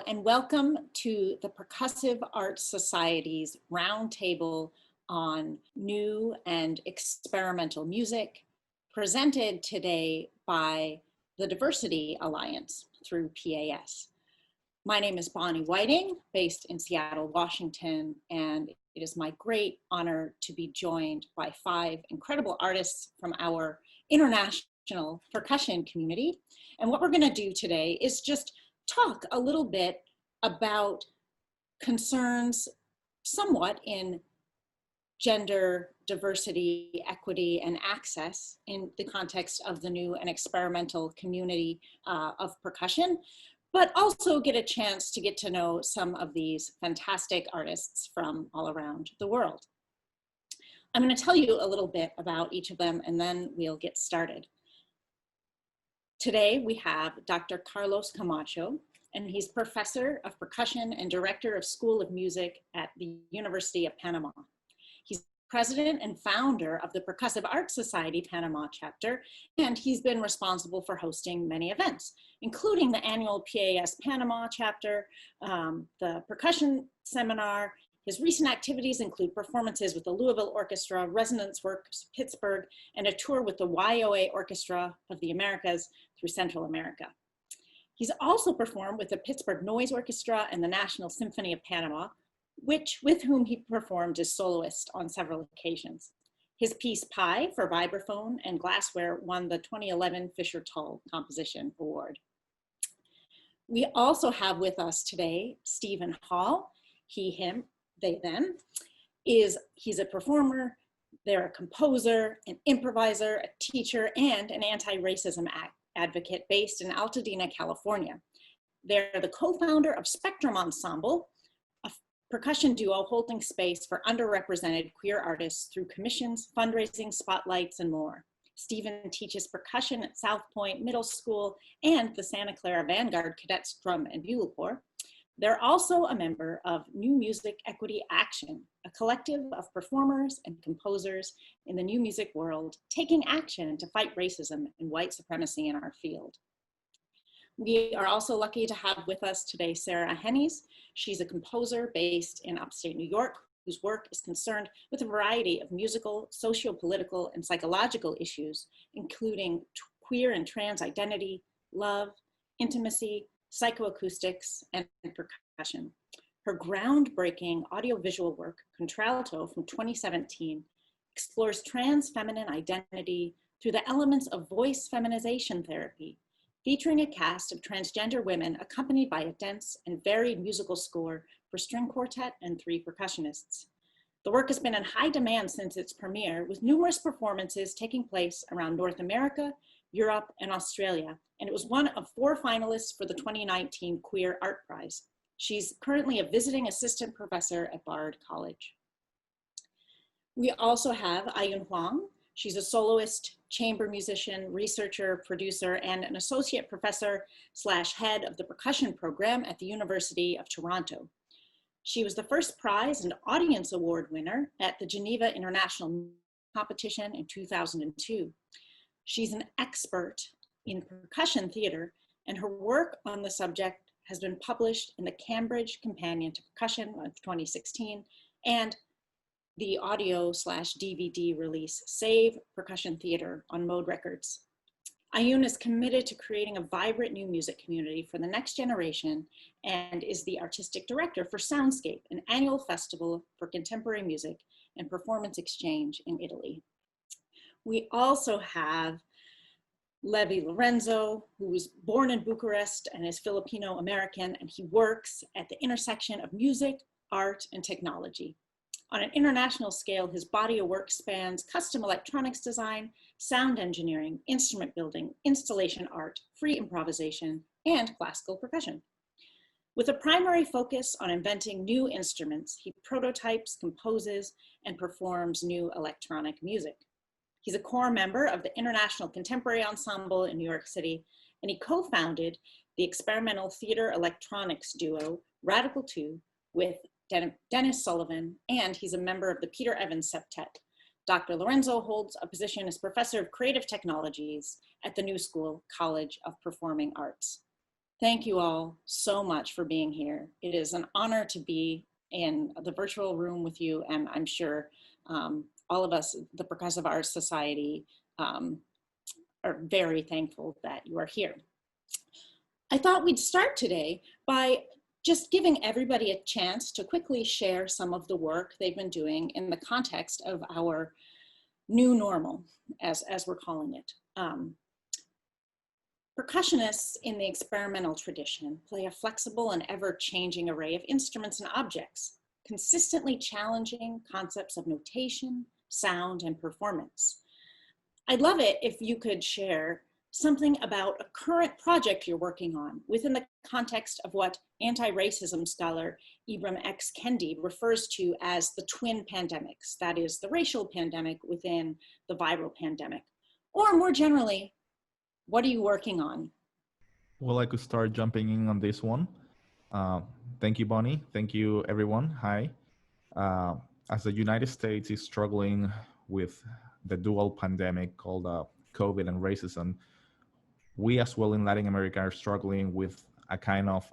and welcome to the Percussive Arts Society's roundtable on new and experimental music, presented today by the Diversity Alliance through PAS. My name is Bonnie Whiting, based in Seattle, Washington, and it is my great honor to be joined by 5 incredible artists from our international percussion community. And what we're going to do today is just talk a little bit about concerns somewhat in gender diversity, equity, and access in the context of the new and experimental community of percussion, but also get a chance to get to know some of these fantastic artists from all around the world. I'm going to tell you a little bit about each of them, and then we'll get started. Today we have Dr. Carlos Camacho, and he's professor of percussion and director of School of Music at the University of Panama. He's president and founder of the Percussive Arts Society Panama chapter, and he's been responsible for hosting many events, including the annual PAS Panama chapter, the percussion seminar. His recent activities include performances with the Louisville Orchestra, Resonance Works Pittsburgh, and a tour with the YOA Orchestra of the Americas through Central America. He's also performed with the Pittsburgh Noise Orchestra and the National Symphony of Panama, with whom he performed as soloist on several occasions. His piece Pie for vibraphone and glassware won the 2011 Fisher-Tull Composition Award. We also have with us today Stephen Hall, he, him, they, them. He's a performer, they're a composer, an improviser, a teacher, and an anti-racism advocate based in Altadena, California. They're the co-founder of Spectrum Ensemble, a percussion duo holding space for underrepresented queer artists through commissions, fundraising, spotlights, and more. Stephen teaches percussion at South Point Middle School and the Santa Clara Vanguard Cadets Drum and Bugle Corps. They're also a member of New Music Equity Action, a collective of performers and composers in the new music world taking action to fight racism and white supremacy in our field. We are also lucky to have with us today Sarah Hennies. She's a composer based in upstate New York whose work is concerned with a variety of musical, socio-political, and psychological issues, including queer and trans identity, love, intimacy, psychoacoustics, and percussion. Her groundbreaking audiovisual work, Contralto from 2017, explores trans feminine identity through the elements of voice feminization therapy, featuring a cast of transgender women accompanied by a dense and varied musical score for string quartet and 3 percussionists. The work has been in high demand since its premiere, with numerous performances taking place around North America, Europe, and Australia, and it was one of 4 finalists for the 2019 Queer Art Prize. She's currently a visiting assistant professor at Bard College. We also have Ayun Huang. She's a soloist, chamber musician, researcher, producer, and an associate professor / head of the percussion program at the University of Toronto. She was the first prize and audience award winner at the Geneva International Competition in 2002. She's an expert in percussion theater, and her work on the subject has been published in the Cambridge Companion to Percussion of 2016 and the audio / DVD release Save Percussion Theater on Mode Records. Ayun is committed to creating a vibrant new music community for the next generation and is the artistic director for Soundscape, an annual festival for contemporary music and performance exchange in Italy. We also have Levi Lorenzo, who was born in Bucharest and is Filipino-American, and he works at the intersection of music, art, and technology. On an international scale, his body of work spans custom electronics design, sound engineering, instrument building, installation art, free improvisation, and classical percussion. With a primary focus on inventing new instruments, he prototypes, composes, and performs new electronic music. He's a core member of the International Contemporary Ensemble in New York City, and he co-founded the experimental theater electronics duo Radical 2 with Dennis Sullivan, and he's a member of the Peter Evans Septet. Dr. Lorenzo holds a position as Professor of Creative Technologies at the New School College of Performing Arts. Thank you all so much for being here. It is an honor to be in the virtual room with you, and I'm sure all of us, the Percussive Arts Society, are very thankful that you are here. I thought we'd start today by just giving everybody a chance to quickly share some of the work they've been doing in the context of our new normal, as we're calling it. Percussionists in the experimental tradition play a flexible and ever-changing array of instruments and objects, consistently challenging concepts of notation, sound, and performance. I'd love it if you could share something about a current project you're working on within the context of what anti-racism scholar Ibram X. Kendi refers to as the twin pandemics, that is the racial pandemic within the viral pandemic. Or more generally, what are you working on? Well, I could start jumping in on this one. Thank you, Bonnie. Thank you, everyone. Hi. As the United States is struggling with the dual pandemic called COVID and racism, we as well in Latin America are struggling with a kind of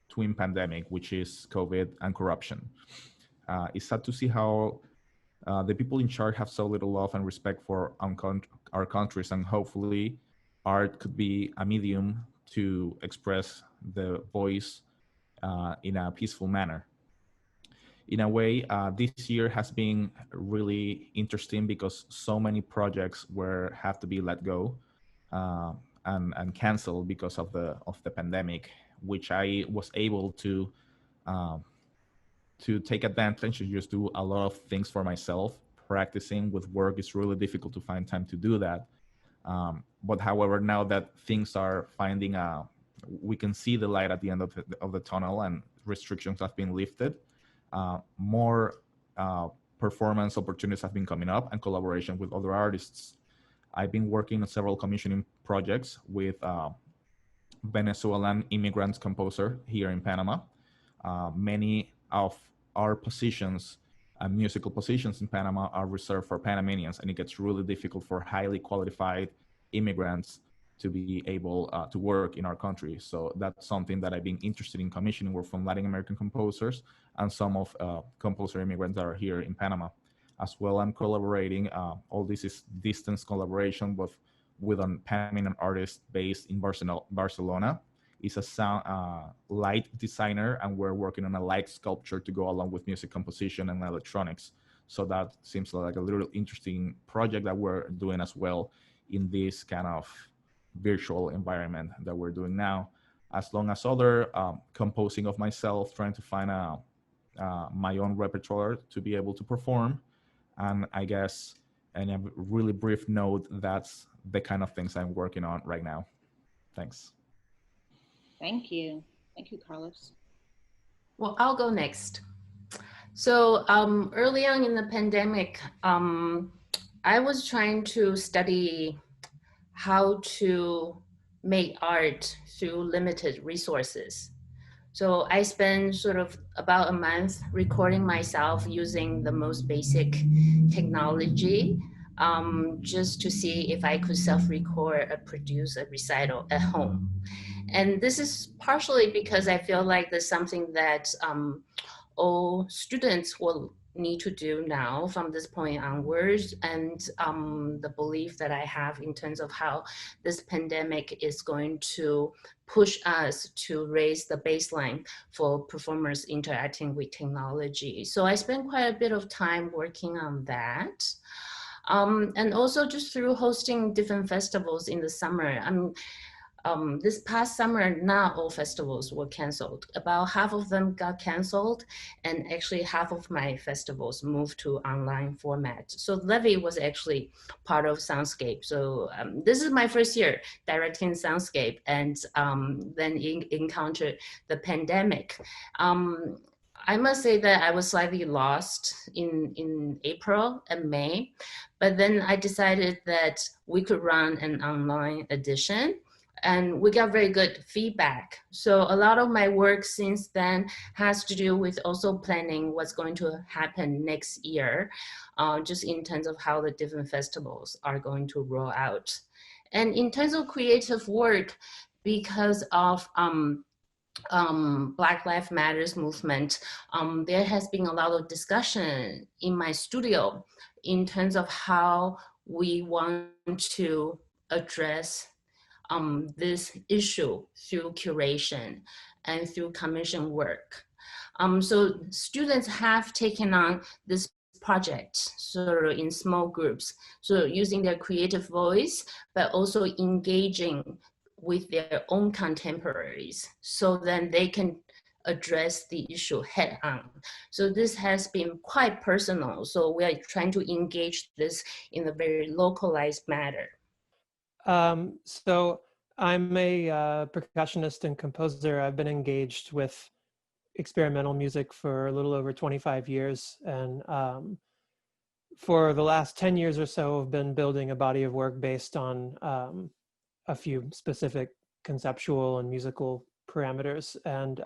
twin pandemic, which is COVID and corruption. It's sad to see how the people in charge have so little love and respect for our countries, and hopefully art could be a medium to express the voice in a peaceful manner. In a way, this year has been really interesting because so many projects have to be let go and canceled because of the pandemic, which I was able to take advantage to just do a lot of things for myself. Practicing with work is really difficult to find time to do that. But however, now that things are finding we can see the light at the end of the tunnel and restrictions have been lifted, more performance opportunities have been coming up and collaboration with other artists. I've been working on several commissioning projects with Venezuelan immigrant composer here in Panama. Many of our positions and musical positions in Panama are reserved for Panamanians, and it gets really difficult for highly qualified immigrants to be able to work in our country. So that's something that I've been interested in commissioning work from Latin American composers and some of composer immigrants that are here in Panama. As well, I'm collaborating, all this is distance collaboration with a Panamanian artist based in Barcelona. He's a sound light designer, and we're working on a light sculpture to go along with music composition and electronics. So that seems like a little interesting project that we're doing as well in this kind of virtual environment that we're doing now, as long as other composing of myself, trying to find my own repertoire to be able to perform. And I guess in a really brief note, that's the kind of things I'm working on right now. Thanks. Thank you. Thank you, Carlos. Well, I'll go next. So early on in the pandemic, I was trying to study how to make art through limited resources. So I spent sort of about a month recording myself using the most basic technology, just to see if I could self-record or produce a recital at home. And this is partially because I feel like there's something that all students will need to do now from this point onwards, and the belief that I have in terms of how this pandemic is going to push us to raise the baseline for performers interacting with technology. So I spent quite a bit of time working on that. And also just through hosting different festivals in the summer. This past summer, not all festivals were canceled. About half of them got canceled, and actually half of my festivals moved to online format. So Levy was actually part of Soundscape. So this is my first year directing Soundscape, and then encountered the pandemic. I must say that I was slightly lost in April and May, but then I decided that we could run an online edition. And we got very good feedback. So a lot of my work since then has to do with also planning what's going to happen next year, just in terms of how the different festivals are going to roll out. And in terms of creative work, because of Black Lives Matters movement, there has been a lot of discussion in my studio in terms of how we want to address this issue through curation and through commission work. So students have taken on this project sort of in small groups, so using their creative voice, but also engaging with their own contemporaries, so then they can address the issue head on. So this has been quite personal. So we are trying to engage this in a very localized manner. So I'm a percussionist and composer. I've been engaged with experimental music for a little over 25 years. And for the last 10 years or so, I've been building a body of work based on a few specific conceptual and musical parameters. And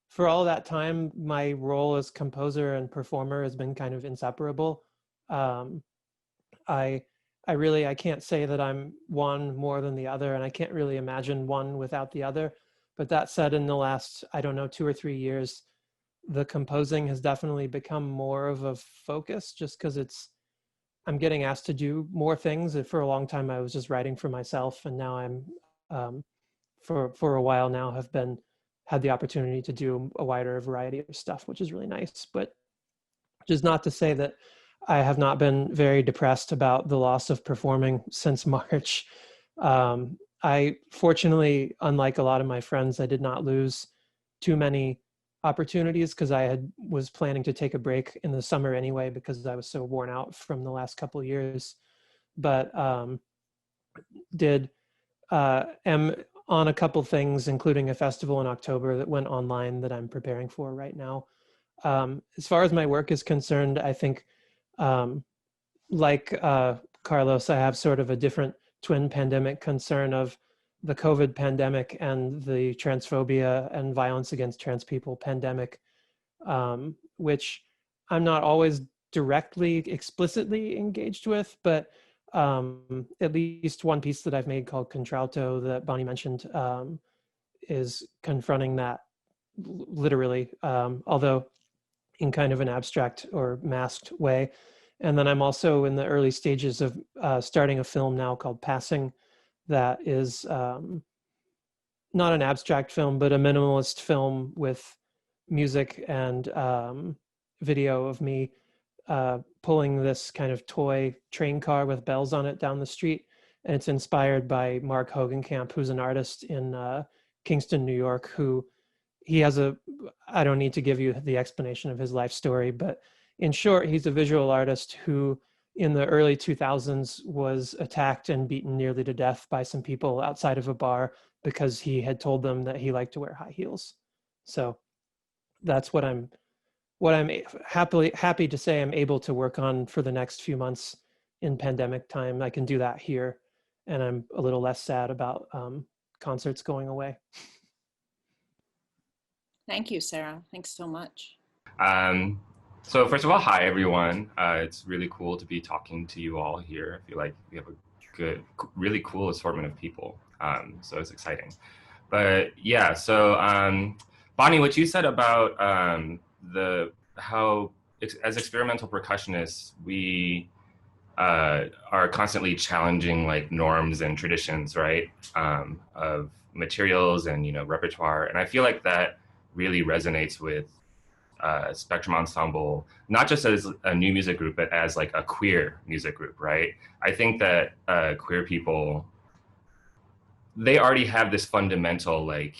for all that time, my role as composer and performer has been kind of inseparable. I can't say that I'm one more than the other, and I can't really imagine one without the other. But that said, in the last, I don't know, 2 or 3 years, the composing has definitely become more of a focus, just because I'm getting asked to do more things. For a long time, I was just writing for myself, and now I'm, for a while now, had the opportunity to do a wider variety of stuff, which is really nice. But just not to say that I have not been very depressed about the loss of performing since March. I fortunately, unlike a lot of my friends, I did not lose too many opportunities, because I was planning to take a break in the summer anyway, because I was so worn out from the last couple of years. But am on a couple things, including a festival in October that went online that I'm preparing for right now. As far as my work is concerned, I think like Carlos, I have sort of a different twin pandemic concern of the COVID pandemic and the transphobia and violence against trans people pandemic, which I'm not always directly, explicitly engaged with, but at least one piece that I've made called Contralto that Bonnie mentioned is confronting that literally, although in kind of an abstract or masked way. And then I'm also in the early stages of starting a film now called Passing, that is not an abstract film, but a minimalist film with music and video of me pulling this kind of toy train car with bells on it down the street. And it's inspired by Mark Hogenkamp, who's an artist in Kingston, New York, I don't need to give you the explanation of his life story, but in short, he's a visual artist who in the early 2000s was attacked and beaten nearly to death by some people outside of a bar because he had told them that he liked to wear high heels. So that's what I'm happy to say I'm able to work on for the next few months in pandemic time. I can do that here, and I'm a little less sad about concerts going away. Thank you, Sarah. Thanks so much. So first of all, hi everyone. It's really cool to be talking to you all here. I feel like we have a good, really cool assortment of people. So it's exciting. But yeah, so Bonnie, what you said about how as experimental percussionists, we are constantly challenging like norms and traditions, right? Of materials and, repertoire. And I feel like that really resonates with Spectrum Ensemble, not just as a new music group, but as like a queer music group, right? I think that queer people, they already have this fundamental, like,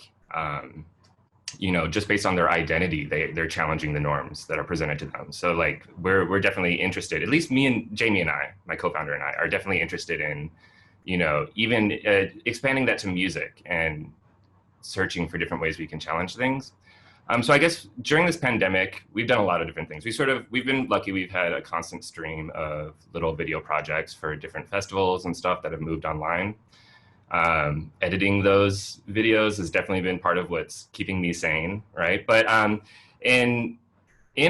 just based on their identity, they're challenging the norms that are presented to them. So like, we're definitely interested, at least me and Jamie and I, my co-founder and I, are definitely interested in, even expanding that to music and searching for different ways we can challenge things. So I guess during this pandemic, we've done a lot of different things. We've been lucky. We've had a constant stream of little video projects for different festivals and stuff that have moved online. Editing those videos has definitely been part of what's keeping me sane, right? But in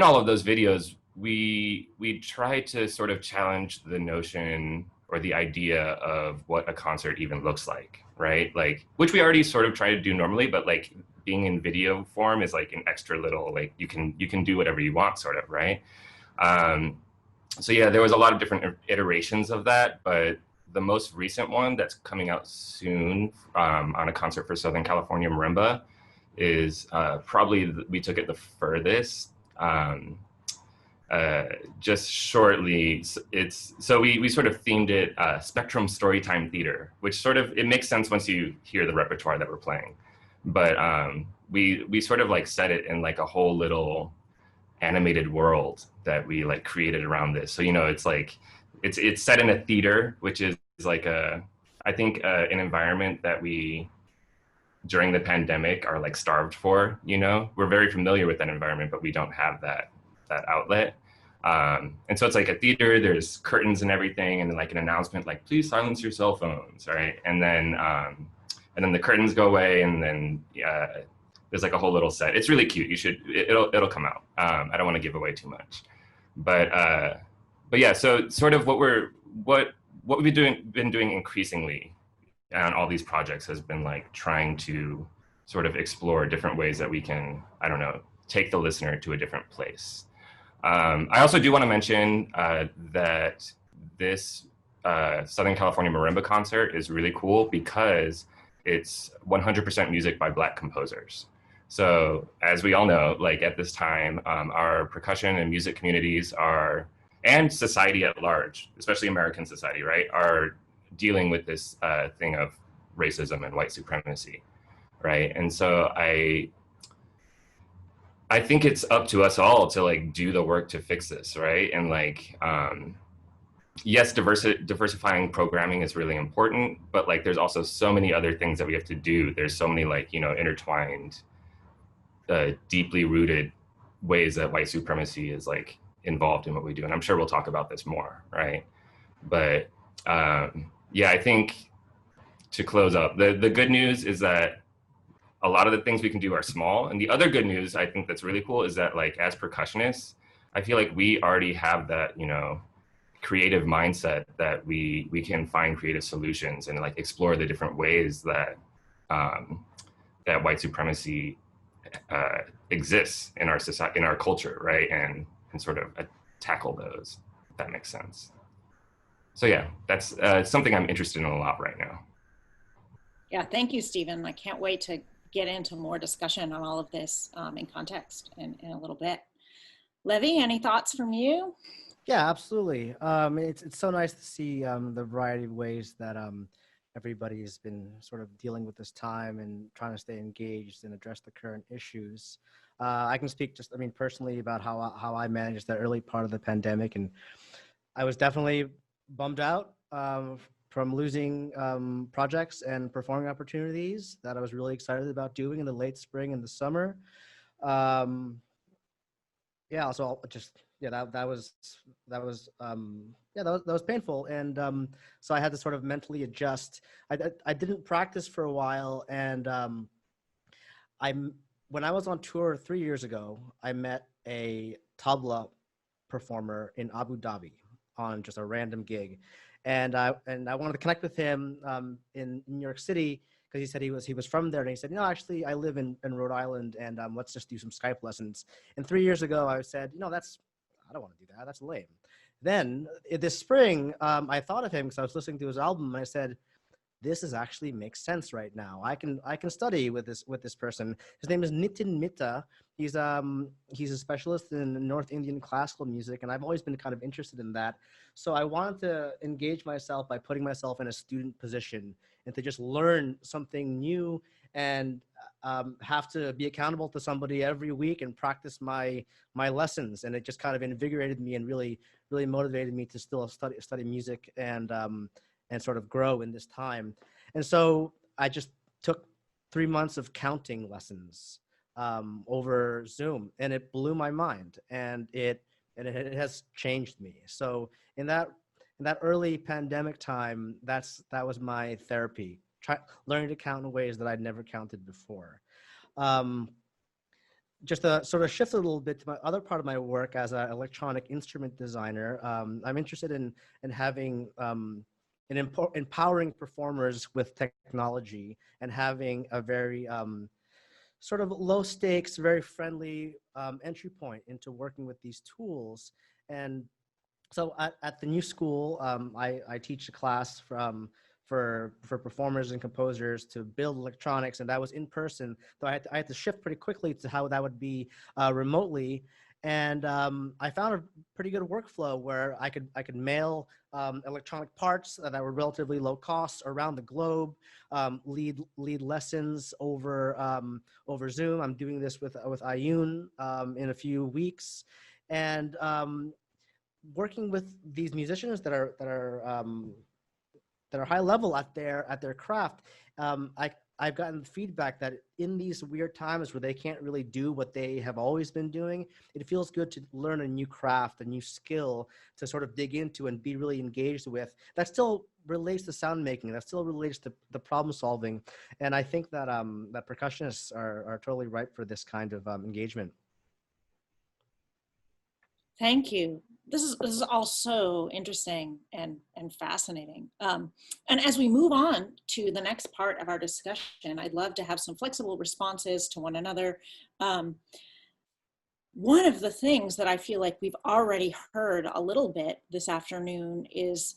all of those videos, we try to sort of challenge the notion or the idea of what a concert even looks like, right? Like, which we already sort of try to do normally, but like being in video form is like an extra little, like you can do whatever you want, sort of, right? So yeah, there was a lot of different iterations of that, but the most recent one that's coming out soon on a concert for Southern California Marimba is probably, we took it the furthest. Just shortly, so we sort of themed it Spectrum Storytime Theater, which sort of, it makes sense once you hear the repertoire that we're playing. But we sort of like set it in like a whole little animated world that we like created around this. So, you know, it's like, it's set in a theater, which is like I think an environment that we, during the pandemic, are like starved for, you know? We're very familiar with that environment, but we don't have that outlet. And so it's like a theater, there's curtains and everything, and like an announcement like, please silence your cell phones, right? And then the curtains go away, and then there's like a whole little set. It's really cute. You should, it'll come out. I don't want to give away too much, but yeah, so sort of what we've been doing increasingly on all these projects has been like trying to sort of explore different ways that we can, I don't know, take the listener to a different place. I also do want to mention that this Southern California Marimba concert is really cool because it's 100% music by Black composers. So as we all know, like at this time, our percussion and music communities are, and society at large, especially American society, right, are dealing with this thing of racism and white supremacy, right? And so I think it's up to us all to like do the work to fix this, right? And like, yes, diversifying programming is really important, but like there's also so many other things that we have to do. There's so many like, you know, intertwined, deeply rooted ways that white supremacy is like involved in what we do. And I'm sure we'll talk about this more, right? But yeah, I think to close up, the good news is that a lot of the things we can do are small. And the other good news I think that's really cool is that like as percussionists, I feel like we already have that, you know, creative mindset that we can find creative solutions and like explore the different ways that that white supremacy exists in our society, in our culture, right? And sort of tackle those, if that makes sense. So yeah, that's something I'm interested in a lot right now. Yeah, thank you, Stephen. I can't wait to get into more discussion on all of this in context in a little bit. Levy, any thoughts from you? Yeah, absolutely. It's so nice to see the variety of ways that everybody has been sort of dealing with this time and trying to stay engaged and address the current issues. I can speak just, I mean, personally about how I managed the early part of the pandemic, and I was definitely bummed out from losing projects and performing opportunities that I was really excited about doing in the late spring and the summer. Yeah, so I'll just, yeah, that was painful, and so I had to sort of mentally adjust. I didn't practice for a while, and when I was on tour 3 years ago, I met a tabla performer in Abu Dhabi on just a random gig, and I wanted to connect with him in New York City because he said he was from there, and he said, no, actually I live in Rhode Island, and let's just do some Skype lessons. And 3 years ago I said, I don't want to do that. That's lame. Then this spring, I thought of him because I was listening to his album, and I said, this actually makes sense right now. I can study with this person. His name is Nitin Mitta. He's a specialist in North Indian classical music, and I've always been kind of interested in that. So I wanted to engage myself by putting myself in a student position and to just learn something new and have to be accountable to somebody every week and practice my lessons. And it just kind of invigorated me and really motivated me to still study music and sort of grow in this time. And so I just took 3 months of counting lessons over Zoom, and it blew my mind, and it has changed me. So in that early pandemic time, that was my therapy, learning to count in ways that I'd never counted before. Just to sort of shift a little bit to my other part of my work as an electronic instrument designer, I'm interested in having empowering performers with technology and having a very sort of low stakes, very friendly entry point into working with these tools. And so at the new school, I teach a class for performers and composers to build electronics, and that was in person. So I had to shift pretty quickly to how that would be remotely. And I found a pretty good workflow where I could mail electronic parts that were relatively low cost around the globe, lead lessons over over Zoom. I'm doing this with Ayun in a few weeks, and working with these musicians that are high level at their craft. I've gotten feedback that in these weird times where they can't really do what they have always been doing, it feels good to learn a new craft, a new skill to sort of dig into and be really engaged with. That still relates to sound making. That still relates to the problem solving. And I think that that percussionists are totally ripe for this kind of engagement. Thank you. This is all so interesting and fascinating. And as we move on to the next part of our discussion, I'd love to have some flexible responses to one another. One of the things that I feel like we've already heard a little bit this afternoon is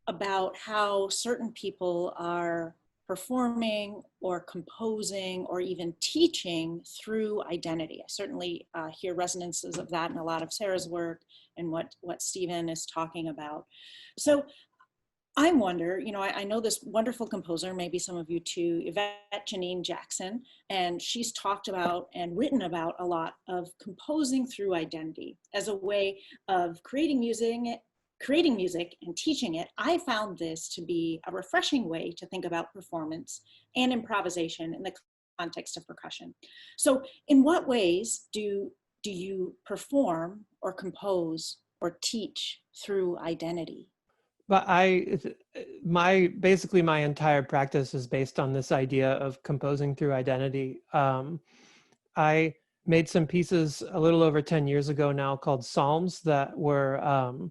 about how certain people are performing or composing or even teaching through identity. I certainly hear resonances of that in a lot of Sarah's work and what Stephen is talking about. So I wonder, you know, I know this wonderful composer, maybe some of you too, Yvette Janine Jackson, and she's talked about and written about a lot of composing through identity as a way of creating music and teaching it. I found this to be a refreshing way to think about performance and improvisation in the context of percussion. So in what ways do you perform or compose or teach through identity? But basically my entire practice is based on this idea of composing through identity. I made some pieces a little over 10 years ago now called Psalms that were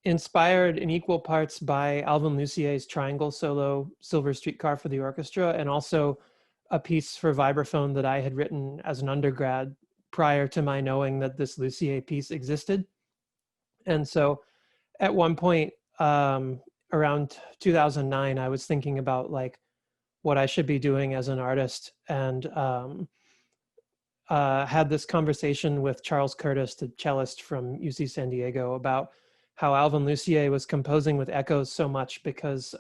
inspired in equal parts by Alvin Lucier's triangle solo, Silver Streetcar for the orchestra, and also a piece for vibraphone that I had written as an undergrad prior to my knowing that this Lucier piece existed. And so at one point around 2009, I was thinking about like what I should be doing as an artist, and had this conversation with Charles Curtis, the cellist from UC San Diego, about how Alvin Lucier was composing with echoes so much because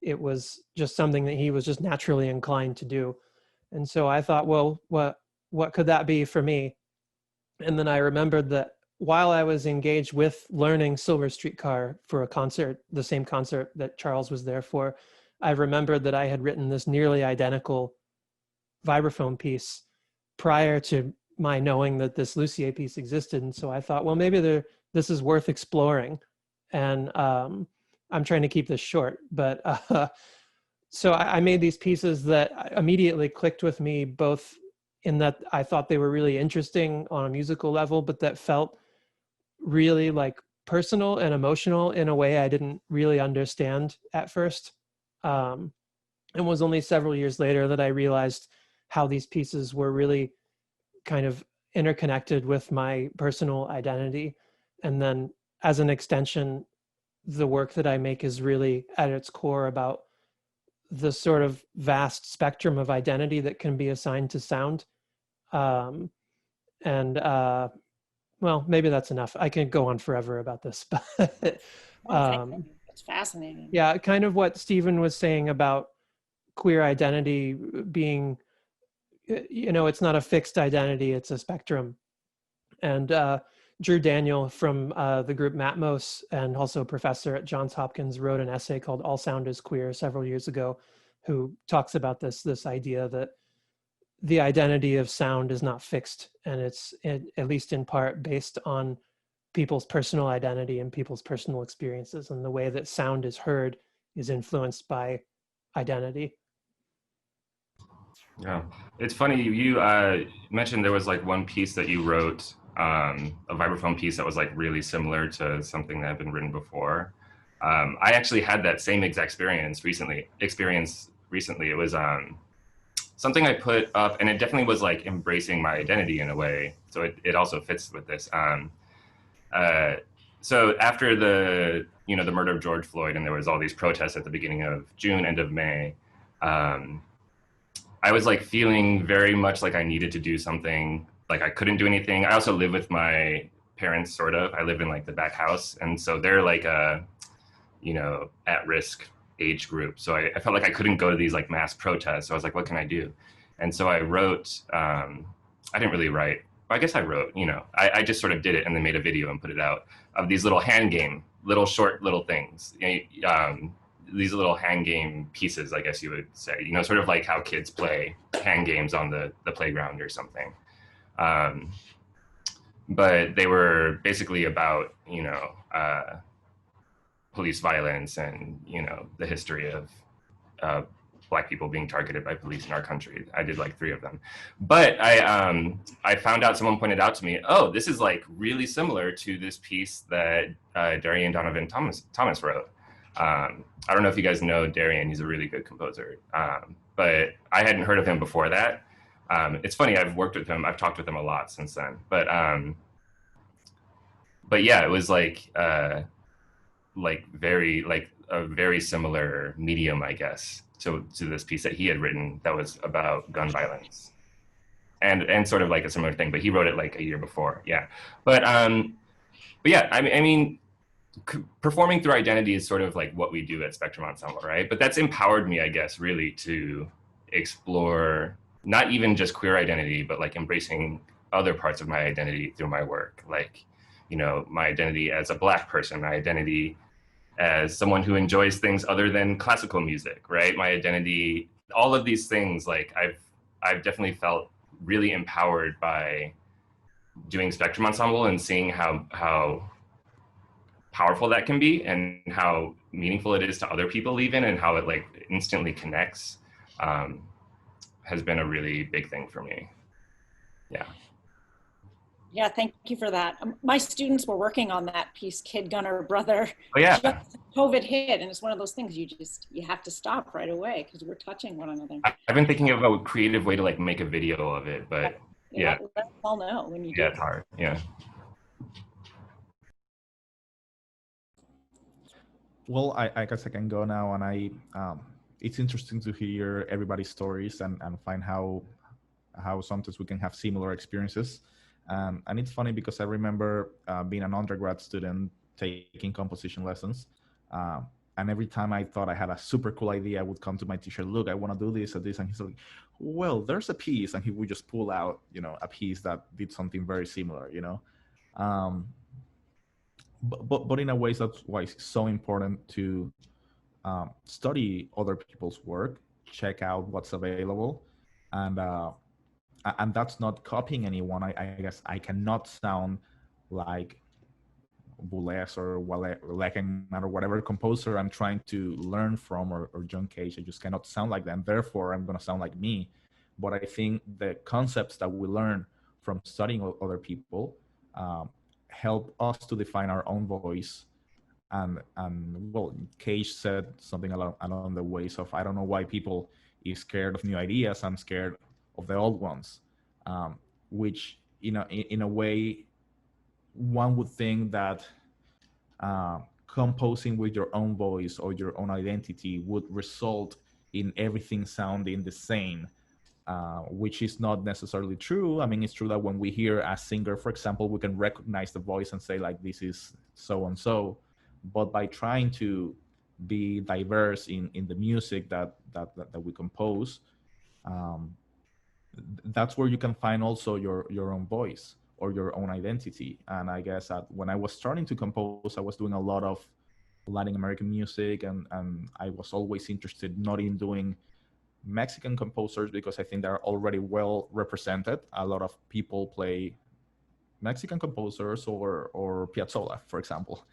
it was just something that he was just naturally inclined to do. And so I thought, well, what could that be for me? And then I remembered that while I was engaged with learning Silver Streetcar for a concert, the same concert that Charles was there for, I remembered that I had written this nearly identical vibraphone piece prior to my knowing that this Lucier piece existed. And so I thought, well, maybe this is worth exploring. And I'm trying to keep this short, but so I made these pieces that immediately clicked with me, both in that I thought they were really interesting on a musical level, but that felt really like personal and emotional in a way I didn't really understand at first. It was only several years later that I realized how these pieces were really kind of interconnected with my personal identity. And then as an extension, the work that I make is really at its core about the sort of vast spectrum of identity that can be assigned to sound. Well, maybe that's enough. I can go on forever about this, but It's fascinating. yeah, kind of what Stephen was saying about queer identity being, you know, it's not a fixed identity, it's a spectrum. And Drew Daniel from the group Matmos, and also a professor at Johns Hopkins, wrote an essay called All Sound is Queer several years ago, who talks about this idea that the identity of sound is not fixed, and it's at least in part based on people's personal identity and people's personal experiences, and the way that sound is heard is influenced by identity. Yeah, it's funny, you mentioned there was like one piece that you wrote, a vibraphone piece that was like really similar to something that had been written before. I actually had that same exact experience recently. It was something I put up, and it definitely was like embracing my identity in a way. So it also fits with this. So after the the murder of George Floyd, and there was all these protests at the beginning of June, end of May, I was like feeling very much like I needed to do something. Like I couldn't do anything. I also live with my parents, sort of. I live in like the back house, and so they're like a at risk age group. So I felt like I couldn't go to these like mass protests. So I was like, what can I do? And so I wrote. I didn't really write. I guess I wrote. I just sort of did it and then made a video and put it out of these little hand game, short little things. These little hand game pieces, I guess you would say, sort of like how kids play hand games on the playground or something. But they were basically about, police violence and, the history of Black people being targeted by police in our country. I did like 3 of them. But I found out, someone pointed out to me, oh, this is like really similar to this piece that Darian Donovan Thomas wrote. I don't know if you guys know Darian, he's a really good composer. But I hadn't heard of him before that. It's funny, I've worked with him, I've talked with him a lot since then. But yeah, it was like a very similar medium, I guess, to this piece that he had written that was about gun violence. And sort of like a similar thing, but he wrote it like a year before. Yeah. But yeah, I mean, performing through identity is sort of like what we do at Spectrum Ensemble, right? But that's empowered me, I guess, really to explore not even just queer identity, but like embracing other parts of my identity through my work. Like, my identity as a Black person, my identity as someone who enjoys things other than classical music, right? My identity, all of these things, like I've definitely felt really empowered by doing Spectrum Ensemble and seeing how powerful that can be and how meaningful it is to other people even, and how it like instantly connects, has been a really big thing for me. Yeah. Yeah, thank you for that. My students were working on that piece, Kid Gunner Brother. Oh yeah. Just COVID hit, and it's one of those things you have to stop right away because we're touching one another. I've been thinking about a creative way to like make a video of it, but yeah. Let us all know when you do. Yeah, it's hard. Yeah. Well, I guess I can go now, and it's interesting to hear everybody's stories and find how sometimes we can have similar experiences. And it's funny because I remember being an undergrad student taking composition lessons. And every time I thought I had a super cool idea, I would come to my teacher, look, I want to do this or this. And he's like, well, there's a piece. And he would just pull out, a piece that did something very similar, But in a way, that's why it's so important to study other people's work, check out what's available. And that's not copying anyone. I guess I cannot sound like Boulez or Leckenman or whatever composer I'm trying to learn from, or John Cage. I just cannot sound like them. Therefore, I'm going to sound like me. But I think the concepts that we learn from studying other people help us to define our own voice. And well, Cage said something along the ways of, I don't know why people is scared of new ideas. I'm scared of the old ones, which, in a way, one would think that composing with your own voice or your own identity would result in everything sounding the same, which is not necessarily true. I mean, it's true that when we hear a singer, for example, we can recognize the voice and say, like, this is so-and-so. But by trying to be diverse in the music that we compose, that's where you can find also your own voice or your own identity. And I guess that when I was starting to compose, I was doing a lot of Latin American music, and I was always interested not in doing Mexican composers because I think they're already well represented. A lot of people play Mexican composers or Piazzolla, for example.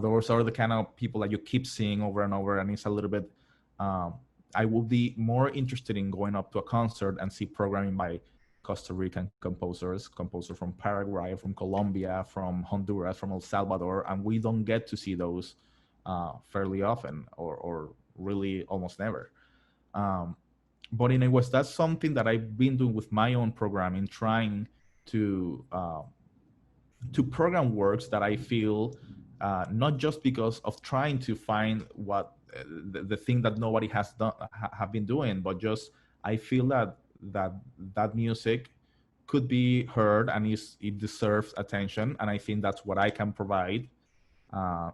Those are the kind of people that you keep seeing over and over, and it's a little bit, I would be more interested in going up to a concert and see programming by Costa Rican composers from Paraguay, from Colombia, from Honduras, from El Salvador, and we don't get to see those fairly often, or really almost never. But in a way, that's something that I've been doing with my own programming, trying to program works that I feel, not just because of trying to find what the thing that nobody has done have been doing, but just I feel that music could be heard and it deserves attention, and I think that's what I can provide,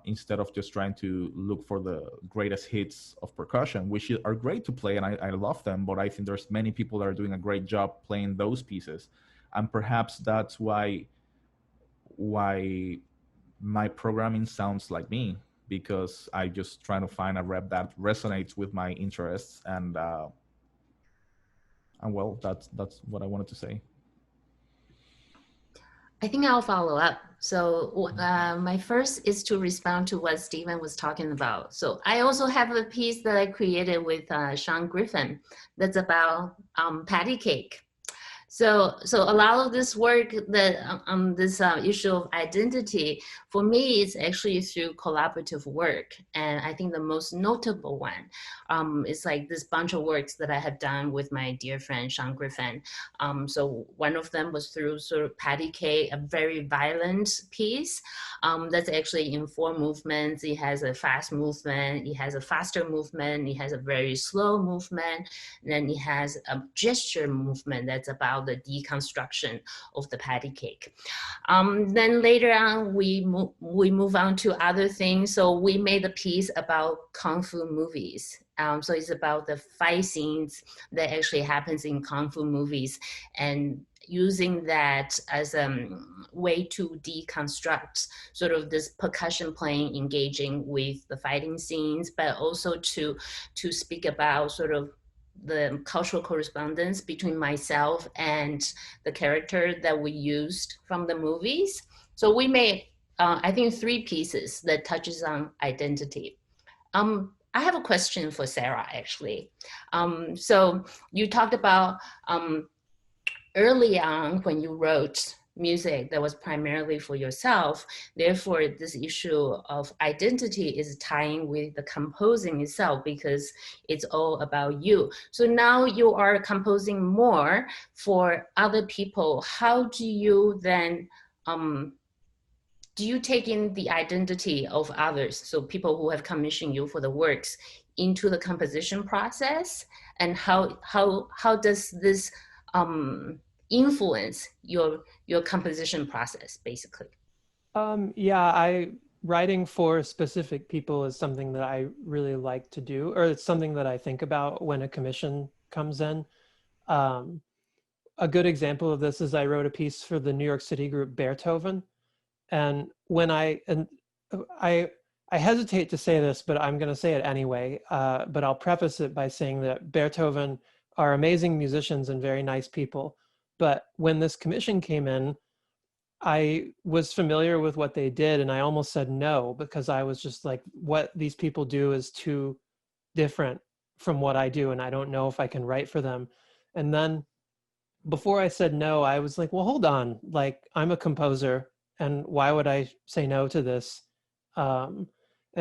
instead of just trying to look for the greatest hits of percussion, which are great to play and I love them, but I think there's many people that are doing a great job playing those pieces, and perhaps that's why my programming sounds like me, because I just try to find a rep that resonates with my interests, and well, that's what I wanted to say. I think I'll follow up. So my first is to respond to what Stephen was talking about. So I also have a piece that I created with Sean Griffin that's about patty cake. So a lot of this work that this issue of identity, for me, it's actually through collaborative work. And I think the most notable one is like this bunch of works that I have done with my dear friend, Sean Griffin. So one of them was through sort of Patty Cake, a very violent piece that's actually in 4 movements. It has a fast movement, it has a faster movement, it has a very slow movement, and then it has a gesture movement that's about the deconstruction of the patty cake. Then later on, we move on to other things. So we made a piece about Kung Fu movies. So it's about the fight scenes that actually happens in Kung Fu movies, and using that as a way to deconstruct sort of this percussion playing, engaging with the fighting scenes, but also to speak about sort of the cultural correspondence between myself and the character that we used from the movies. So we made, I think, 3 pieces that touches on identity. I have a question for Sarah, actually. So you talked about early on when you wrote music that was primarily for yourself, therefore this issue of identity is tying with the composing itself because it's all about you. So now you are composing more for other people. How do you then, do you take in the identity of others, so people who have commissioned you for the works, into the composition process? And how does this influence your composition process, basically? Yeah, writing for specific people is something that I really like to do, or it's something that I think about when a commission comes in. A good example of this is I wrote a piece for the New York City group Beethoven, and when I hesitate to say this, but I'm going to say it anyway. But I'll preface it by saying that Beethoven are amazing musicians and very nice people. But when this commission came in, I was familiar with what they did, and I almost said no, because I was just like, what these people do is too different from what I do, and I don't know if I can write for them. And then before I said no, I was like, well, hold on, like, I'm a composer, and why would I say no to this? And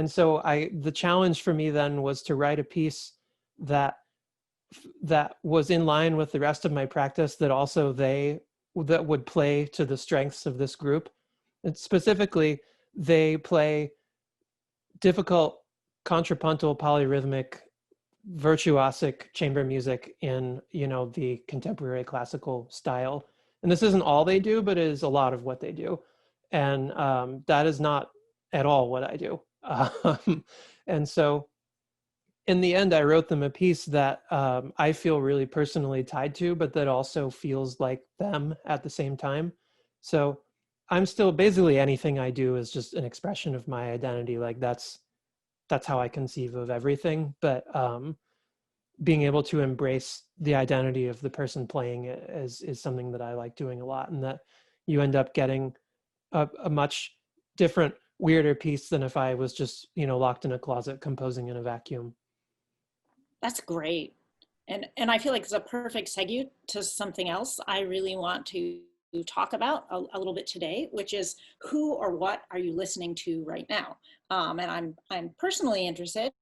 so the challenge for me then was to write a piece that was in line with the rest of my practice, that also that would play to the strengths of this group. And specifically, they play difficult contrapuntal polyrhythmic virtuosic chamber music in, the contemporary classical style. And this isn't all they do, but it is a lot of what they do. And that is not at all what I do. And so in the end, I wrote them a piece that I feel really personally tied to, but that also feels like them at the same time. So I'm still, basically anything I do is just an expression of my identity. Like that's how I conceive of everything. But being able to embrace the identity of the person playing it is something that I like doing a lot, and that you end up getting a much different, weirder piece than if I was just, locked in a closet composing in a vacuum. That's great. And I feel like it's a perfect segue to something else I really want to talk about a little bit today, which is who or what are you listening to right now? And I'm personally interested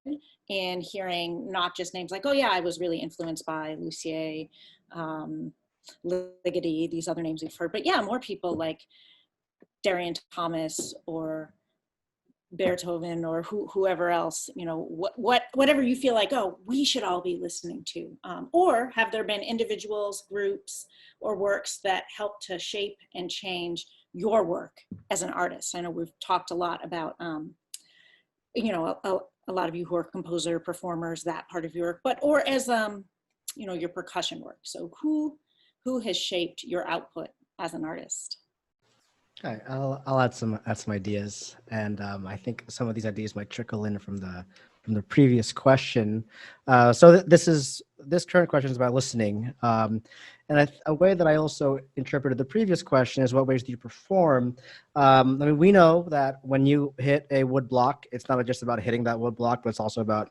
in hearing not just names like, oh yeah, I was really influenced by Lucier, Ligeti, these other names we've heard, but yeah, more people like Darian Thomas or Beethoven or whoever else, you know, whatever you feel like, oh, we should all be listening to. Or have there been individuals, groups, or works that help to shape and change your work as an artist? I know we've talked a lot about, you know, a lot of you who are composer, performers, that part of your work, but, or as, you know, your percussion work. So who has shaped your output as an artist? Okay, I'll add some ideas, and I think some of these ideas might trickle in from the previous question. So this current question is about listening, and a way that I also interpreted the previous question is what ways do you perform? I mean, we know that when you hit a wood block, it's not just about hitting that wood block, but it's also about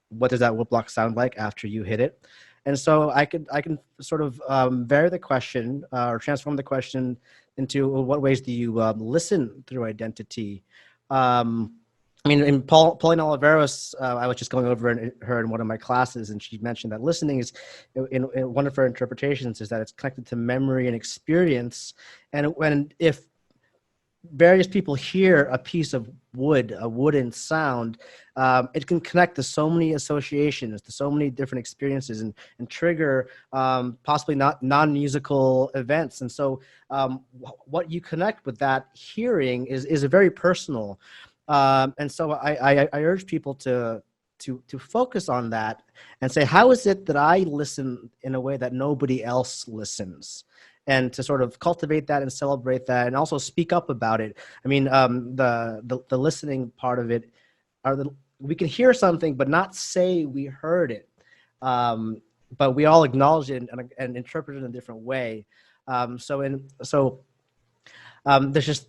what does that wood block sound like after you hit it. And so I can sort of vary the question or transform the question into what ways do you listen through identity? I mean, in Pauline Oliveros, I was just going over her in one of my classes, and she mentioned that listening is, in one of her interpretations, is that it's connected to memory and experience. And if various people hear a piece of wood, a wooden sound, it can connect to so many associations, to so many different experiences, and trigger possibly not non-musical events. And so what you connect with that hearing is very personal. And so I urge people to focus on that and say, how is it that I listen in a way that nobody else listens? And to sort of cultivate that and celebrate that, and also speak up about it. I mean, the listening part of it we can hear something but not say we heard it, but we all acknowledge it and interpret it in a different way. So there's just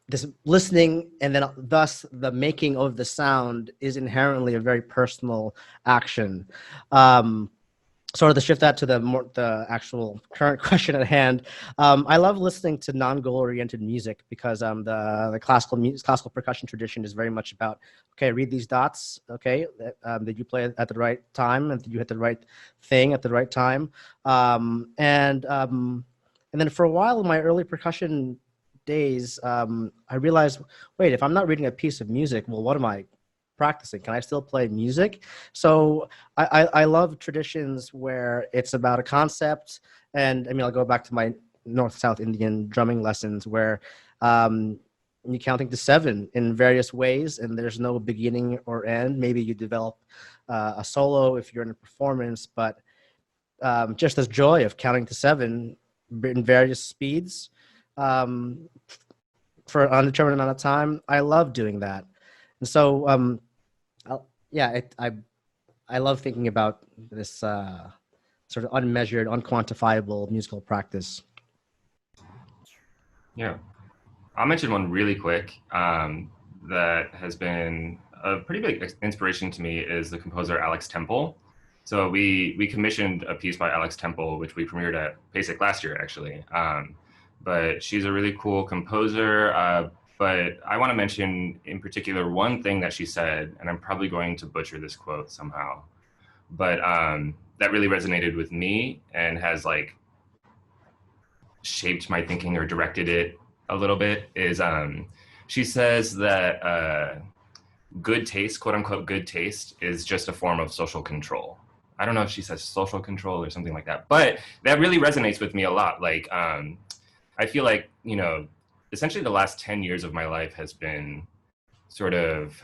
this listening, and then thus the making of the sound is inherently a very personal action. Sort of to shift that to the actual current question at hand, I love listening to non-goal oriented music because the classical percussion tradition is very much about, okay, read these dots, okay, did you play at the right time, and did you hit the right thing at the right time, and then for a while in my early percussion days, I realized, wait, if I'm not reading a piece of music, well, what am I practicing? Can I still play music? So I love traditions where it's about a concept. And I mean, I'll go back to my North-South Indian drumming lessons where you're counting to 7 in various ways, and there's no beginning or end. Maybe you develop a solo if you're in a performance, but just this joy of counting to 7 in various speeds for an undetermined amount of time, I love doing that. And so, I love thinking about this sort of unmeasured, unquantifiable musical practice. Yeah, I'll mention one really quick that has been a pretty big inspiration to me is the composer Alex Temple. So we commissioned a piece by Alex Temple, which we premiered at PASIC last year, actually. But she's a really cool composer. But I want to mention in particular one thing that she said, and I'm probably going to butcher this quote somehow, but that really resonated with me and has like shaped my thinking or directed it a little bit, is she says that good taste, quote unquote, good taste is just a form of social control. I don't know if she says social control or something like that, but that really resonates with me a lot. Like, I feel like, you know, essentially the last 10 years of my life has been sort of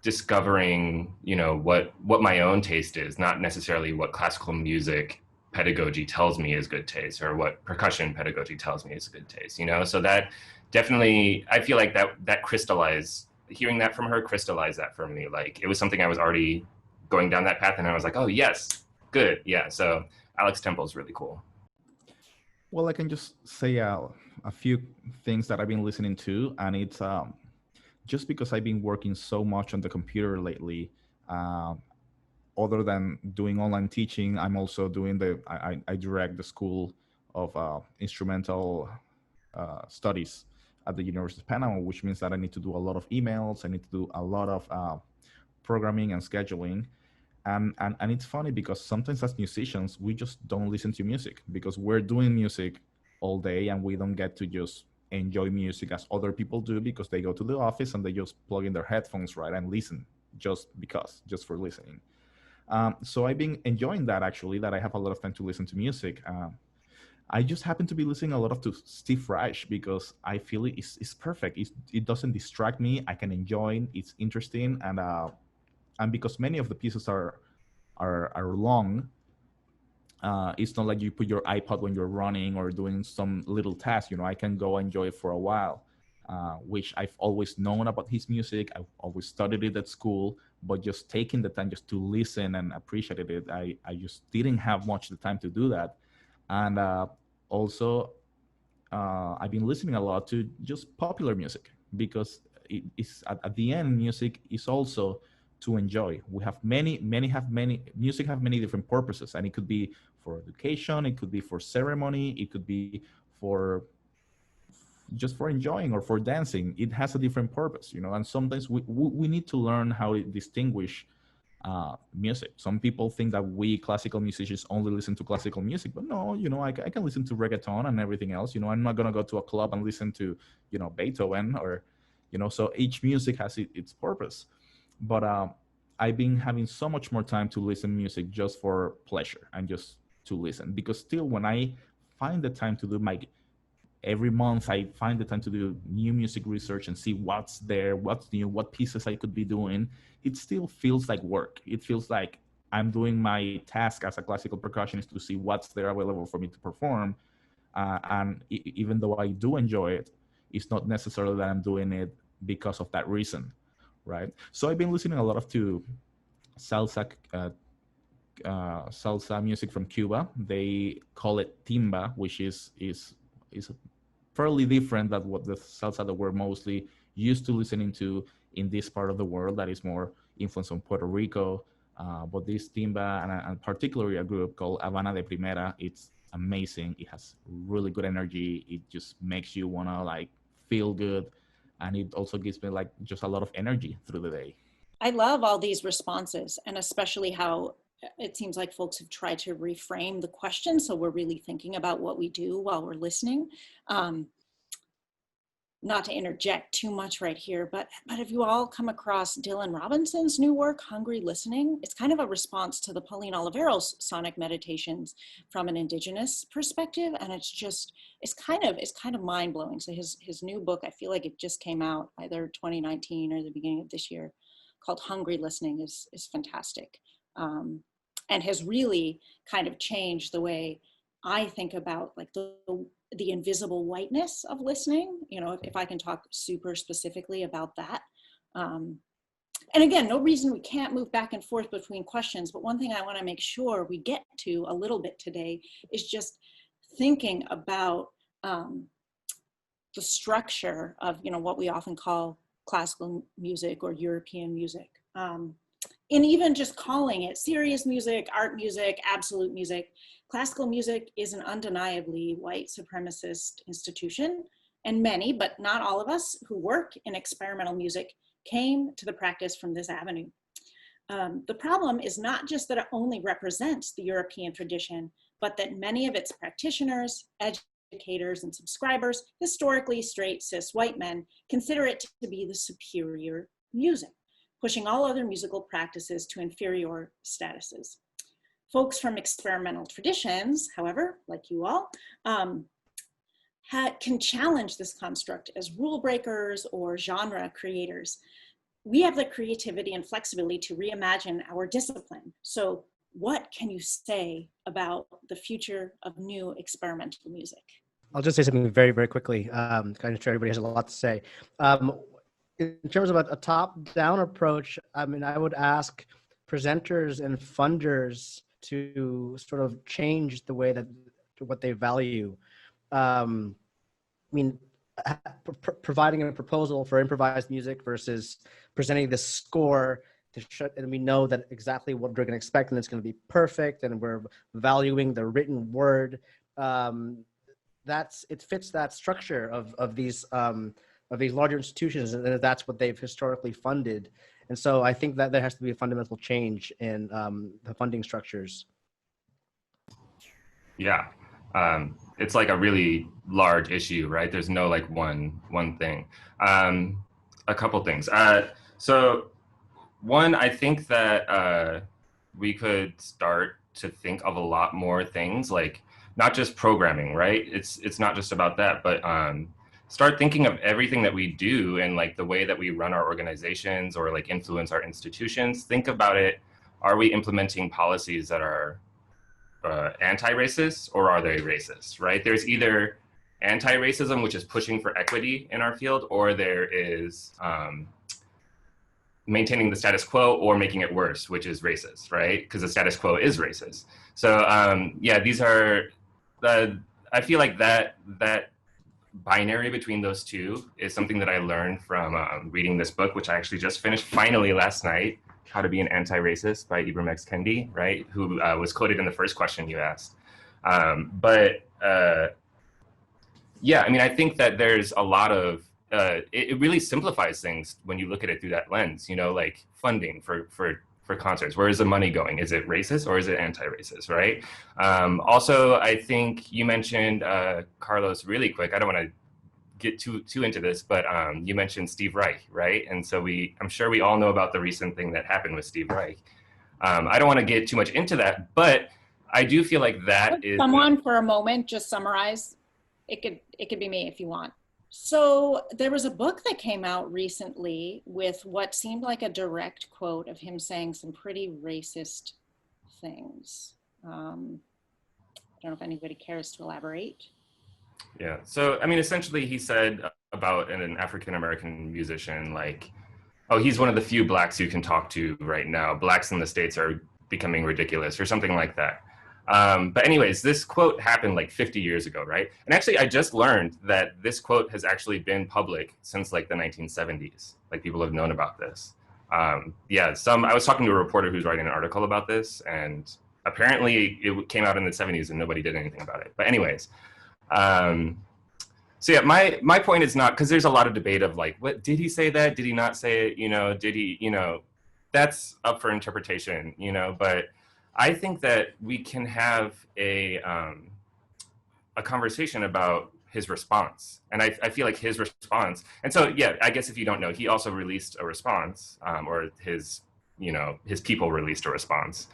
discovering, you know, what my own taste is, not necessarily what classical music pedagogy tells me is good taste or what percussion pedagogy tells me is good taste, you know? So that definitely, I feel like that crystallized, hearing that from her crystallized that for me. Like it was something I was already going down that path and I was like, oh yes, good. Yeah. So Alex Temple is really cool. Well, I can just say a few things that I've been listening to, and it's just because I've been working so much on the computer lately. Other than doing online teaching, I'm also doing I direct the School instrumental studies at the University of Panama, which means that I need to do a lot of emails. I need to do a lot of programming and scheduling. And it's funny because sometimes as musicians, we just don't listen to music because we're doing music all day and we don't get to just enjoy music as other people do because they go to the office and they just plug in their headphones, right, and listen just for listening. So I've been enjoying that actually, that I have a lot of time to listen to music. I just happen to be listening a lot to Steve Reich because I feel it's perfect. It doesn't distract me. I can enjoy it. It's interesting, and because many of the pieces are long, it's not like you put your iPod when you're running or doing some little task. I can go enjoy it for a while, which I've always known about his music. I've always studied it at school, but just taking the time just to listen and appreciate it, I just didn't have much the time to do that. And also, I've been listening a lot to just popular music because it's at the end, music is also to enjoy. We have music have many different purposes, and it could be for education, it could be for ceremony, it could be for just for enjoying or for dancing. It has a different purpose, and sometimes we need to learn how to distinguish music. Some people think that we classical musicians only listen to classical music, but no, I can listen to reggaeton and everything else. I'm not going to go to a club and listen to, Beethoven or, so each music has its purpose. But I've been having so much more time to listen music just for pleasure and just to listen, because still when I find the time to do every month I find the time to do new music research and see what's there, what's new, what pieces I could be doing, it still feels like work. It feels like I'm doing my task as a classical percussionist to see what's there available for me to perform. Even though I do enjoy it, it's not necessarily that I'm doing it because of that reason, right? So I've been listening a lot to salsa music from Cuba. They call it timba, which is fairly different than what the salsa that we're mostly used to listening to in this part of the world that is more influenced on Puerto Rico. But this timba, and particularly a group called Habana de Primera, it's amazing. It has really good energy. It just makes you want to feel good. And it also gives me just a lot of energy through the day. I love all these responses, and especially how it seems like folks have tried to reframe the question. So we're really thinking about what we do while we're listening. Not to interject too much right here, but have you all come across Dylan Robinson's new work, Hungry Listening? It's kind of a response to the Pauline Oliveros sonic meditations from an indigenous perspective. And it's kind of mind blowing. So his new book, I feel like it just came out either 2019 or the beginning of this year, called Hungry Listening, is fantastic. And has really kind of changed the way I think about the invisible whiteness of listening, if I can talk super specifically about that. And again, no reason we can't move back and forth between questions, but one thing I want to make sure we get to a little bit today is just thinking about the structure of, what we often call classical music or European music. And even just calling it serious music, art music, absolute music, classical music is an undeniably white supremacist institution. And many, but not all of us who work in experimental music came to the practice from this avenue. The problem is not just that it only represents the European tradition, but that many of its practitioners, educators, and subscribers, historically straight cis white men, consider it to be the superior music, pushing all other musical practices to inferior statuses. Folks from experimental traditions, however, like you all, can challenge this construct as rule breakers or genre creators. We have the creativity and flexibility to reimagine our discipline. So what can you say about the future of new experimental music? I'll just say something very, very quickly. Kind of sure everybody has a lot to say. In terms of a top-down approach, I mean, I would ask presenters and funders to sort of change the way that what they value. Providing a proposal for improvised music versus presenting the score and we know that exactly what we're going to expect and it's going to be perfect, and we're valuing the written word it fits that structure of these larger institutions, and that's what they've historically funded. And so I think that there has to be a fundamental change in the funding structures. Yeah. It's like a really large issue, right? There's no like one thing. A couple things. So one, I think that we could start to think of a lot more things, like not just programming, right? It's not just about that, but start thinking of everything that we do and like the way that we run our organizations or like influence our institutions. Think about it. Are we implementing policies that are anti-racist, or are they racist, right? There's either anti-racism, which is pushing for equity in our field, or there is maintaining the status quo or making it worse, which is racist, right? Because the status quo is racist. So yeah, these are, I feel like that binary between those two is something that I learned from reading this book, which I actually just finished finally last night, How to Be an Anti-Racist by Ibram X. Kendi, right? Who was quoted in the first question you asked. Yeah, I mean, I think that there's a lot of, it really simplifies things when you look at it through that lens, you know, like funding for concerts. Where is the money going? Is it racist or is it anti-racist, right? Also, I think you mentioned, Carlos, really quick, I don't want to get too into this, but you mentioned Steve Reich, right? And so I'm sure we all know about the recent thing that happened with Steve Reich. I don't want to get too much into that, but I do feel like that is— Someone for a moment, just summarize. It could be me if you want. So there was a book that came out recently with what seemed like a direct quote of him saying some pretty racist things. I don't know if anybody cares to elaborate. Yeah, so I mean, essentially he said about an African-American musician, like, oh, he's one of the few blacks you can talk to right now. Blacks in the States are becoming ridiculous, or something like that. But anyways, this quote happened like 50 years ago, right? And actually, I just learned that this quote has actually been public since like the 1970s. Like, people have known about this. Yeah, I was talking to a reporter who's writing an article about this, and apparently it came out in the 70s and nobody did anything about it. But anyways, so yeah, my point is not, because there's a lot of debate of like, what, did he say that? Did he not say it? You know, did he, you know, that's up for interpretation, you know, but I think that we can have a conversation about his response. And I feel like his response, and so, yeah, I guess if you don't know, he also released a response, or his people released a response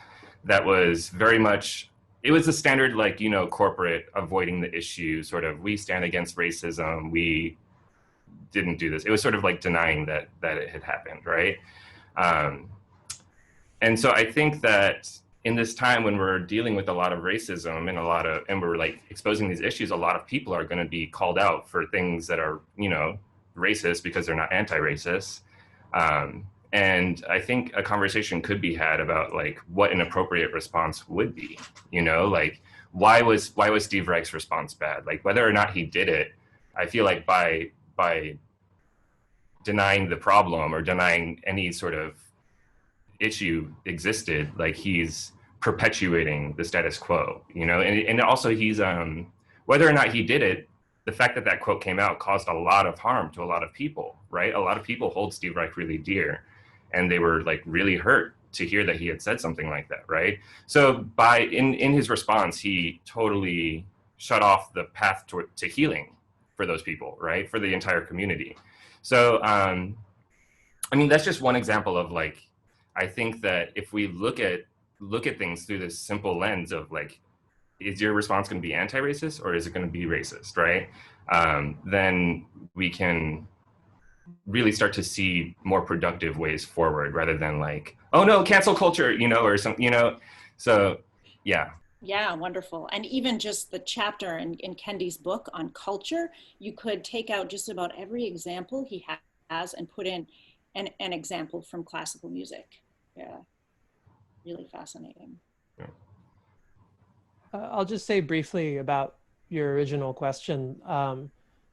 that was very much, it was the standard, like, you know, corporate avoiding the issue, sort of, we stand against racism, we didn't do this. It was sort of like denying that it had happened, right? And so I think that in this time when we're dealing with a lot of racism and we're like exposing these issues, a lot of people are going to be called out for things that are, you know, racist because they're not anti-racist. And I think a conversation could be had about like what an appropriate response would be, you know, like why was Steve Reich's response bad? Like, whether or not he did it, I feel like by denying the problem or denying any sort of issue existed, like he's perpetuating the status quo, you know, and also he's whether or not he did it, the fact that that quote came out caused a lot of harm to a lot of people, right? A lot of people hold Steve Reich really dear, and they were like really hurt to hear that he had said something like that, right? So in his response, he totally shut off the path to healing for those people, right? For the entire community. So I mean, that's just one example of like, I think that if we look at things through this simple lens of like, is your response going to be anti-racist or is it going to be racist, right? Then we can really start to see more productive ways forward rather than like, oh no, cancel culture, you know, or something, you know? So yeah. Yeah, wonderful. And even just the chapter in Kendi's book on culture, you could take out just about every example he has and put in an example from classical music. Yeah, really fascinating. Yeah. I'll just say briefly about your original question.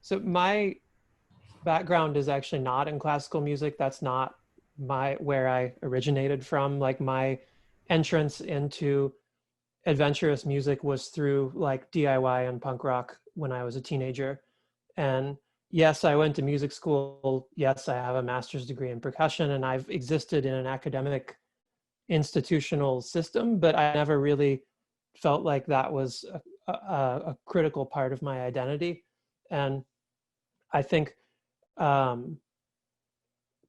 So my background is actually not in classical music. That's not where I originated from. Like, my entrance into adventurous music was through like DIY and punk rock when I was a teenager. And yes, I went to music school. Yes, I have a master's degree in percussion, and I've existed in an academic institutional system, but I never really felt like that was a critical part of my identity. And I think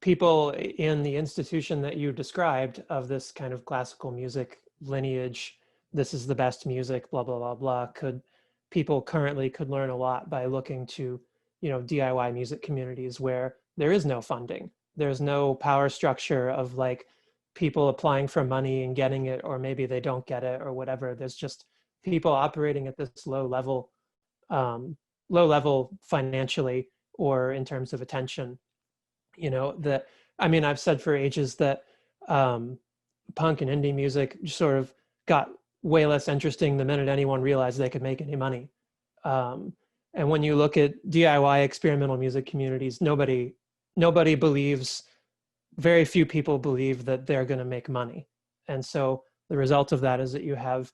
people in the institution that you described of this kind of classical music lineage, this is the best music, blah, blah, blah, blah, people currently could learn a lot by looking to, DIY music communities where there is no funding. There's no power structure of like people applying for money and getting it, or maybe they don't get it or whatever. There's just people operating at this low level financially or in terms of attention. I've said for ages that punk and indie music sort of got way less interesting the minute anyone realized they could make any money. And when you look at DIY experimental music communities, nobody believes, very few people believe that they're going to make money. And so the result of that is that you have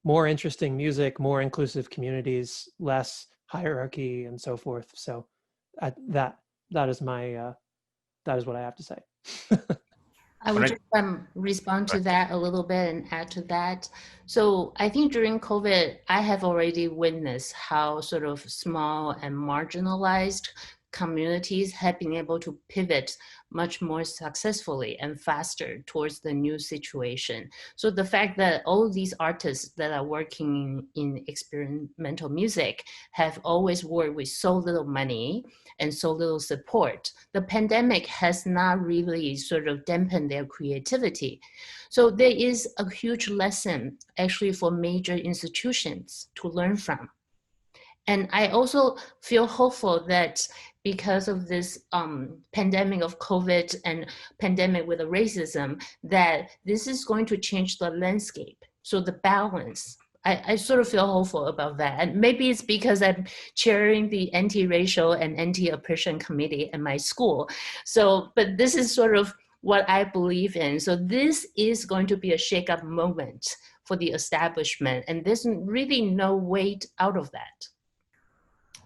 more interesting music, more inclusive communities, less hierarchy and so forth. So that is what I have to say. I would just respond to that a little bit and add to that. So I think during COVID, I have already witnessed how sort of small and marginalized communities have been able to pivot much more successfully and faster towards the new situation. So the fact that all these artists that are working in experimental music have always worked with so little money and so little support, the pandemic has not really sort of dampened their creativity. So there is a huge lesson actually for major institutions to learn from. And I also feel hopeful that because of this pandemic of COVID and pandemic with the racism, that this is going to change the landscape. So the balance, I sort of feel hopeful about that. And maybe it's because I'm chairing the anti-racial and anti-oppression committee in my school. So, but this is sort of what I believe in. So this is going to be a shake-up moment for the establishment. And there's really no way out of that.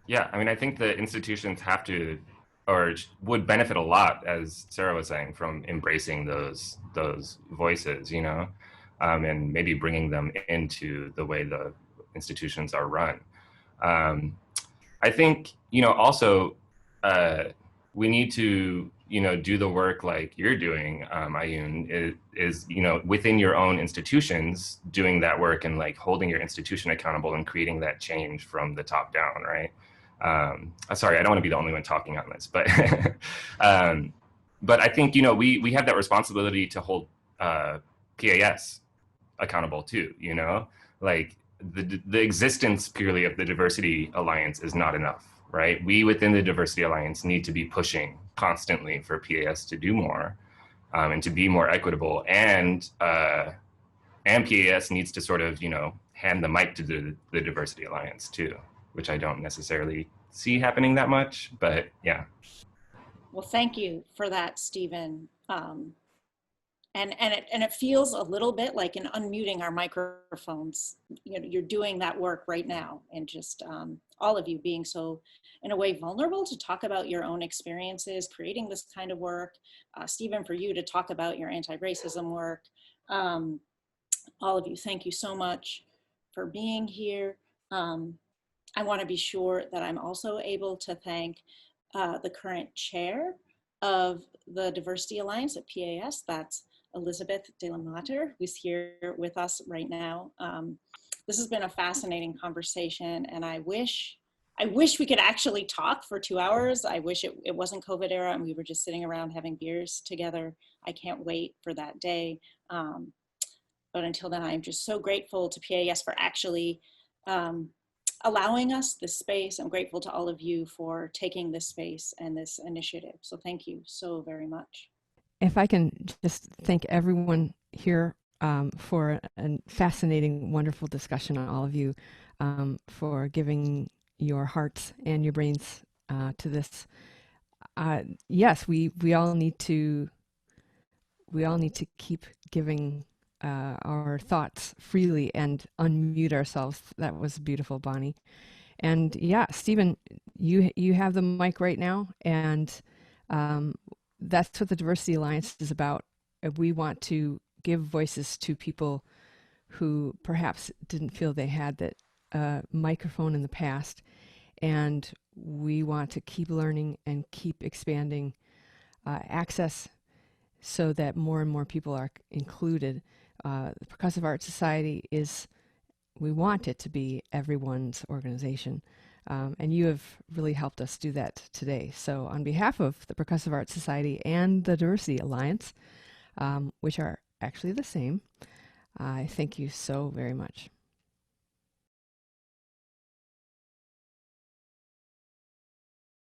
Yeah, I mean, I think the institutions have to, or would benefit a lot, as Sarah was saying, from embracing those voices, and maybe bringing them into the way the institutions are run. I think, also we need to, do the work like you're doing, Ayun, is within your own institutions, doing that work and like holding your institution accountable and creating that change from the top down, right? Sorry, I don't want to be the only one talking on this, but but I think we have that responsibility to hold PAS accountable too. Like the existence purely of the Diversity Alliance is not enough, right? We within the Diversity Alliance need to be pushing constantly for PAS to do more and to be more equitable, and PAS needs to sort of hand the mic to the Diversity Alliance too, which I don't necessarily see happening that much, but yeah. Well, thank you for that, Stephen. And it feels a little bit like in unmuting our microphones, you're doing that work right now, and just all of you being so, in a way, vulnerable to talk about your own experiences, creating this kind of work. Stephen, for you to talk about your anti-racism work. All of you, thank you so much for being here. I want to be sure that I'm also able to thank the current chair of the Diversity Alliance at PAS. That's Elizabeth de la Mater, who's here with us right now. This has been a fascinating conversation, and I wish we could actually talk for 2 hours. I wish it wasn't COVID era and we were just sitting around having beers together. I can't wait for that day. But until then, I'm just so grateful to PAS for actually allowing us this space. I'm grateful to all of you for taking this space and this initiative. So thank you so very much. If I can just thank everyone here for a fascinating, wonderful discussion, on all of you for giving your hearts and your brains to this. Yes, we all need to keep giving our thoughts freely and unmute ourselves. That was beautiful, Bonnie. And yeah, Stephen, you have the mic right now, and that's what the Diversity Alliance is about. We want to give voices to people who perhaps didn't feel they had that microphone in the past, and we want to keep learning and keep expanding access so that more and more people are included. The Percussive Arts Society we want it to be everyone's organization. And you have really helped us do that today. So on behalf of the Percussive Arts Society and the Diversity Alliance, which are actually the same, I thank you so very much.